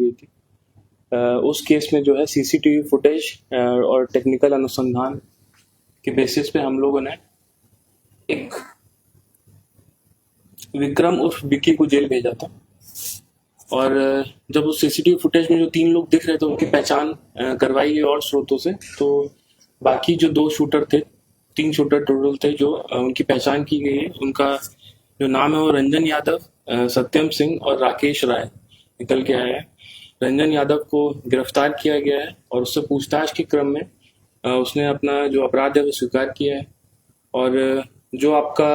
गई थी। उस केस में जो है सीसीटीवी फुटेज और टेक्निकल अनुसंधान के बेसिस पे हम लोगों ने एक विक्रम उर्फ विक्की को जेल भेजा था। और जब उस सीसीटीवी फुटेज में जो 3 लोग दिख रहे थे उनकी पहचान करवाई गई और स्रोतों से, तो बाकी जो 2 शूटर थे, 3 शूटर टोटल थे जो उनकी पहचान की गई है। उनका जो नाम है वो रंजन यादव, सत्यम सिंह और राकेश राय निकल के आए हैं। रंजन यादव को गिरफ्तार किया गया है और उससे पूछताछ के क्रम में उसने अपना जो अपराध है वो स्वीकार किया है। और जो आपका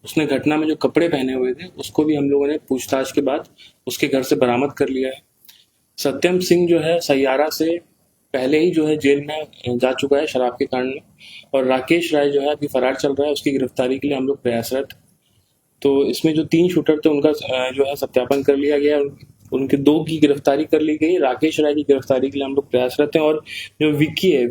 उसने घटना में जो कपड़े पहने हुए थे उसको भी हम लोगों ने पूछताछ के बाद उसके घर से बरामद कर लिया है। सत्यम सिंह जो है सैयारा से पहले ही जो है जेल में जा चुका है शराब के कारण में, और राकेश राय जो है अभी फरार चल रहा है। उसकी गिरफ्तारी के लिए हम लोग प्रयासरत। तो इसमें जो 3 शूटर थे उनका जो है सत्यापन कर लिया गया। उनके 2 की गिरफ्तारी कर ली गई। राकेश राय की गिरफ्तारी के लिए हम लोग प्रयासरत हैं। और जो विक्की है,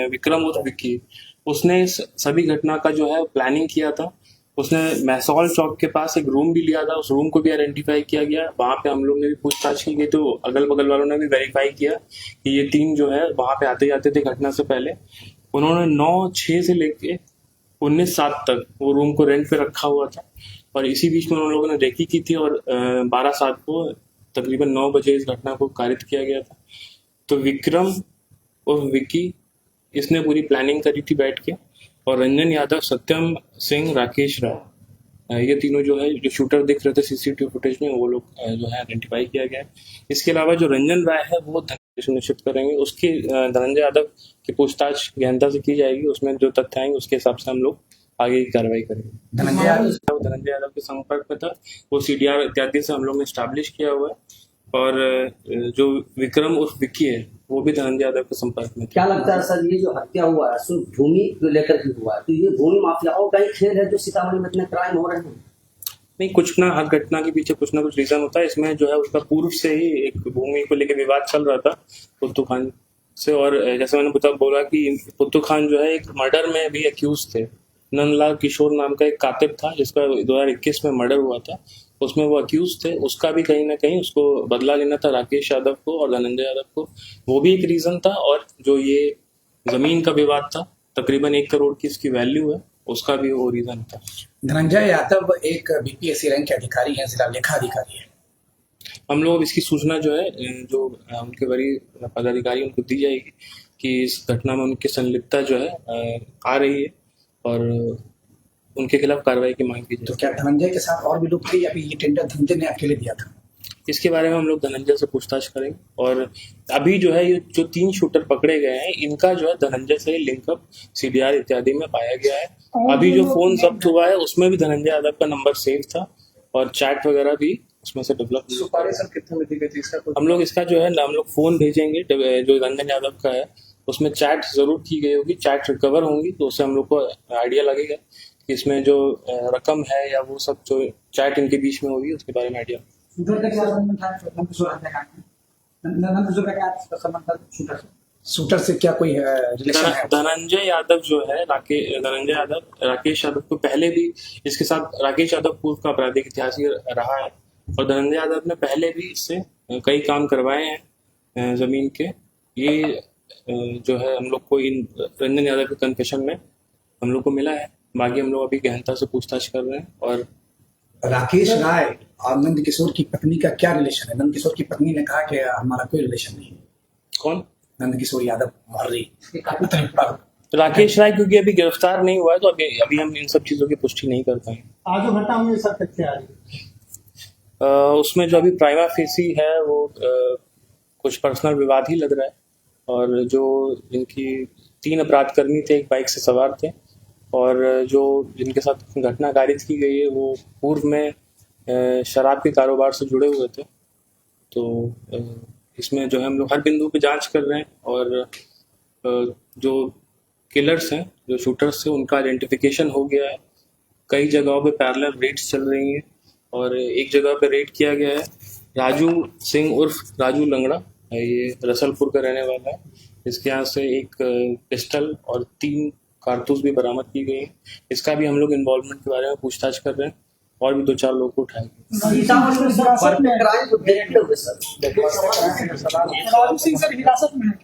विक्रम और विक्की, उसने सभी घटना का जो है प्लानिंग किया था। उसने मैसौल चौक के पास एक रूम भी लिया था, उस रूम को भी आइडेंटिफाई किया गया। वहां पे हम लोग ने भी पूछताछ की गई, तो अगल बगल वालों ने भी वेरीफाई किया कि ये 3 जो है वहां पे आते जाते थे घटना से पहले। उन्होंने 9/6 से लेके 19/7 तक वो रूम को रेंट पे रखा हुआ था, और इसी बीच में उन लोगों ने रेकी की थी। और 12/7 को तकरीबन 9 बजे इस घटना को कारित किया गया था। तो विक्रम और विक्की, इसने पूरी प्लानिंग करी थी बैठ के। और रंजन यादव, सत्यम सिंह, राकेश राय, ये तीनों जो है जो शूटर दिख रहे थे सीसीटीवी फुटेज में, वो लोग जो है आइडेंटिफाई किया गया है। इसके अलावा जो रंजन राय है वो धनंजय सुनिश्चित करेंगे। उसकी धनंजय यादव की पूछताछ गहनता से की जाएगी। उसमें जो तथ्य आएंगे उसके हिसाब से हम लोग आगे की कार्रवाई करेंगे। धनंजय यादव के संपर्क में था, वो CDR इत्यादि से हम लोग ने स्टैब्लिश किया हुआ है। और जो विक्रम उर्फ विक्की है वो भी धनंजय यादव के संपर्क में। क्या लगता है सर, ये जो हत्या हुआ है सिर्फ भूमि को लेकर के हुआ है, तो ये भूमि माफियाओं का ही खेल है जो सीतामढ़ी में इतने क्राइम हो रहे हैं? नहीं, कुछ ना, हर घटना के पीछे कुछ ना कुछ रीजन होता है। इसमें जो है उसका पूर्व से ही एक भूमि को लेकर विवाद चल रहा था पुत्तू खान से। और जैसे मैंने बोला कि पुत्तू खान जो है एक मर्डर में भी अक्यूज थे। नंदलाल किशोर नाम का एक कातिब था जिसका 2021 में मर्डर हुआ था, उसमें वो अक्यूज थे। उसका भी कहीं ना कहीं उसको बदला लेना था, राकेश यादव को और धनंजय यादव को, वो भी एक रीजन था। और जो ये जमीन का विवाद था, तकरीबन 1 करोड़ की इसकी वैल्यू है, उसका भी वो रीजन था। धनंजय यादव एक BPSC रैंक के अधिकारी हैं, जिला लेखा अधिकारी है। हम लोग इसकी सूचना जो है जो उनके वरीय पदाधिकारी उनको दी जाएगी कि इस घटना में उनकी संलिप्तता जो है आ रही है, और उनके खिलाफ कार्रवाई की मांग की जाए। तो क्या धनंजय के साथ और भी लोग थे या फिर ये टेंडर धनंजय ने अकेले दिया था? इसके बारे में हम लोग धनंजय से पूछताछ करेंगे। और अभी जो है ये जो 3 शूटर पकड़े गए हैं, इनका जो है धनंजय से लिंकअप CDR इत्यादि में पाया गया है। अभी जो फोन जब्त हुआ है उसमें भी धनंजय यादव का नंबर सेव था, और चैट वगैरह भी उसमें से डेवलप। सुपारी सर कितने में दी गई थी इसका? हम लोग इसका जो है हम लोग फोन भेजेंगे जो रंजन यादव का है, उसमें चैट जरूर की गई होगी, चैट रिकवर होंगी, तो उससे हम लोग को आइडिया लगेगा कि इसमें जो रकम है या वो सब जो चैट इनके बीच में होगी उसके बारे में आइडिया। शूटर से क्या कोई रिलेशन है? धनंजय यादव जो है राकेश यादव को पहले भी इसके साथ, राकेश यादव पूर्व का आपराधिक इतिहास रहा है, और धनंजय यादव ने पहले भी इससे कई काम करवाए हैं जमीन के। ये जो है हम लोग को इन रंजन यादव के कन्फेशन में हम लोग को मिला है। बाकी हम लोग अभी गहनता से पूछताछ कर रहे हैं। और राकेश राय और नंद किशोर की पत्नी का क्या रिलेशन है? नंद किशोर की पत्नी ने कहा कि हमारा कोई रिलेशन नहीं है। कौन? नंद किशोर यादव मर्री। राकेश राय क्योंकि अभी गिरफ्तार नहीं हुआ है, तो अभी हम इन सब चीजों की पुष्टि नहीं कर पाएंगे। आज जो घटना हुई सर तथ्य आ रही है उसमें जो अभी प्राइमा फेसी है वो कुछ पर्सनल विवाद ही लग रहा है। और जो जिनकी 3 अपराधकर्मी थे, एक बाइक से सवार थे, और जो जिनके साथ घटना कारित की गई है वो पूर्व में शराब के कारोबार से जुड़े हुए थे। तो इसमें जो है हम लोग हर बिंदु पे जांच कर रहे हैं, और जो किलर्स हैं, जो शूटर्स थे, उनका आइडेंटिफिकेशन हो गया है। कई जगहों पे पैरेलल रेड्स चल रही हैं, और एक जगह पे रेड किया गया है। राजू सिंह उर्फ राजू लंगड़ा, ये रसलपुर का रहने वाला है। इसके यहाँ से एक पिस्टल और 3 कारतूस भी बरामद की गई है। इसका भी हम लोग इन्वॉल्वमेंट के बारे में पूछताछ कर रहे हैं। और भी 2-4 लोगों को उठाया गया। सीतामढ़ी में सर बढ़ते क्राइम को देखते हुए सर राजू सिंह सर हिरासत में है।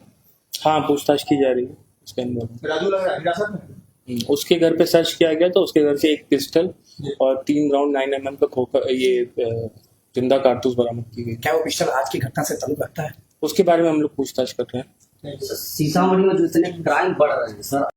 हाँ, पूछताछ की जा रही है उसके अंदर। राजू लग रहा है हिरासत में है। उसके घर पे सर्च किया गया तो उसके घर से एक पिस्टल और 3 राउंड 9mm का खोखा ये जिंदा कारतूस बरामद की गई। क्या वो पिस्टल आज की घटना से ताल्लुक रखता है? उसके बारे में हम लोग पूछताछ कर रहे हैं। सीतामढ़ी में जो इतने क्राइम बढ़ रहे हैं सर